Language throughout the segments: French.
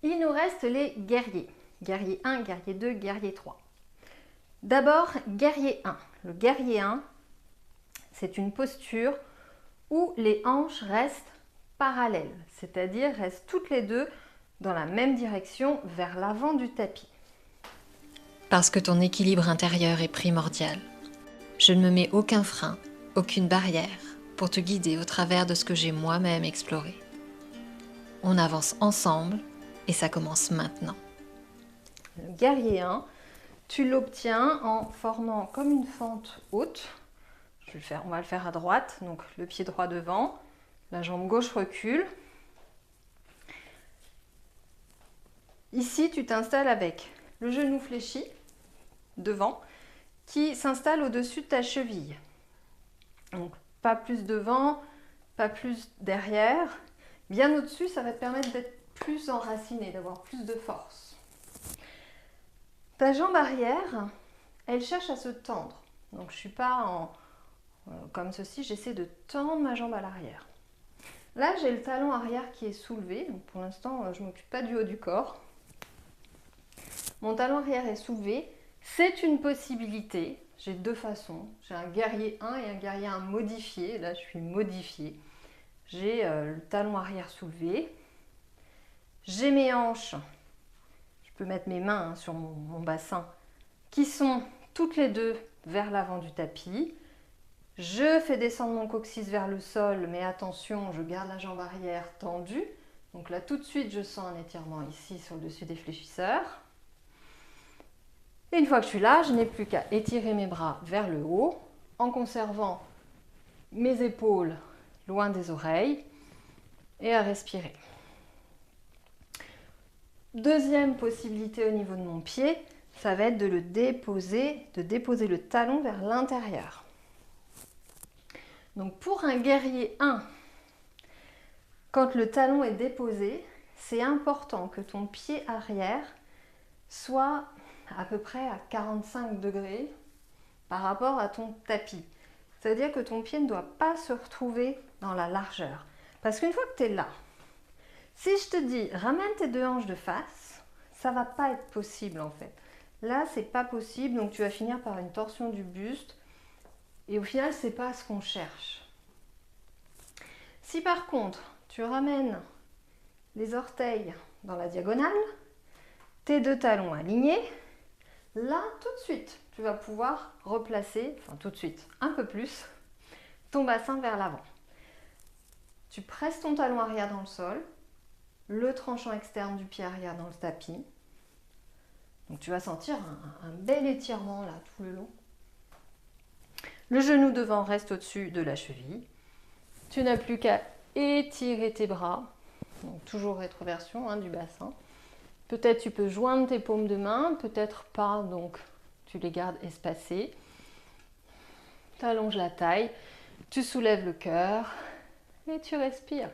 Il nous reste les guerriers. Guerrier 1, guerrier 2, guerrier 3. D'abord, guerrier 1. Le guerrier 1, c'est une posture où les hanches restent parallèles, c'est-à-dire restent toutes les deux dans la même direction vers l'avant du tapis. Parce que ton équilibre intérieur est primordial. Je ne me mets aucun frein, aucune barrière pour te guider au travers de ce que j'ai moi-même exploré. On avance ensemble et ça commence maintenant. Le guerrier 1, tu l'obtiens en formant comme une fente haute. On va le faire à droite, donc le pied droit devant, la jambe gauche recule. Ici, tu t'installes avec le genou fléchi devant qui s'installe au-dessus de ta cheville. Donc, pas plus devant, pas plus derrière. Bien au-dessus, ça va te permettre d'être plus enraciné, d'avoir plus de force. Ta jambe arrière, elle cherche à se tendre. Donc, je ne suis pas comme ceci, j'essaie de tendre ma jambe à l'arrière. Là, j'ai le talon arrière qui est soulevé. Donc, pour l'instant, je ne m'occupe pas du haut du corps. Mon talon arrière est soulevé. C'est une possibilité. J'ai deux façons. J'ai un guerrier 1 et un guerrier 1 modifié. Là, je suis modifiée. J'ai le talon arrière soulevé. J'ai mes hanches. Je peux mettre mes mains sur mon bassin qui sont toutes les deux vers l'avant du tapis. Je fais descendre mon coccyx vers le sol, mais attention, je garde la jambe arrière tendue. Donc là, tout de suite, je sens un étirement ici sur le dessus des fléchisseurs. Et une fois que je suis là, je n'ai plus qu'à étirer mes bras vers le haut en conservant mes épaules loin des oreilles et à respirer. Deuxième possibilité au niveau de mon pied, ça va être de déposer le talon vers l'intérieur. Donc pour un guerrier 1, quand le talon est déposé, c'est important que ton pied arrière soit à peu près à 45 degrés par rapport à ton tapis. C'est-à-dire que ton pied ne doit pas se retrouver dans la largeur. Parce qu'une fois que tu es là, si je te dis ramène tes deux hanches de face, ça ne va pas être possible en fait. Là, c'est pas possible, donc tu vas finir par une torsion du buste. Et au final, ce n'est pas ce qu'on cherche. Si par contre, tu ramènes les orteils dans la diagonale, tes deux talons alignés, là, tout de suite, tu vas pouvoir replacer, enfin tout de suite, un peu plus, ton bassin vers l'avant. Tu presses ton talon arrière dans le sol, le tranchant externe du pied arrière dans le tapis. Donc tu vas sentir un bel étirement là, tout le long. Le genou devant reste au-dessus de la cheville. Tu n'as plus qu'à étirer tes bras, donc toujours rétroversion du bassin. Peut-être tu peux joindre tes paumes de main, peut-être pas, donc tu les gardes espacées. Tu allonges la taille, tu soulèves le cœur et tu respires.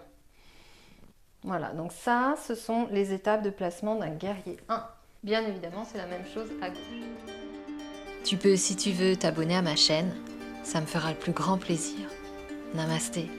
Voilà, donc ça, ce sont les étapes de placement d'un guerrier 1. Bien évidemment, c'est la même chose à gauche. Tu peux, si tu veux, t'abonner à ma chaîne. Ça me fera le plus grand plaisir. Namasté.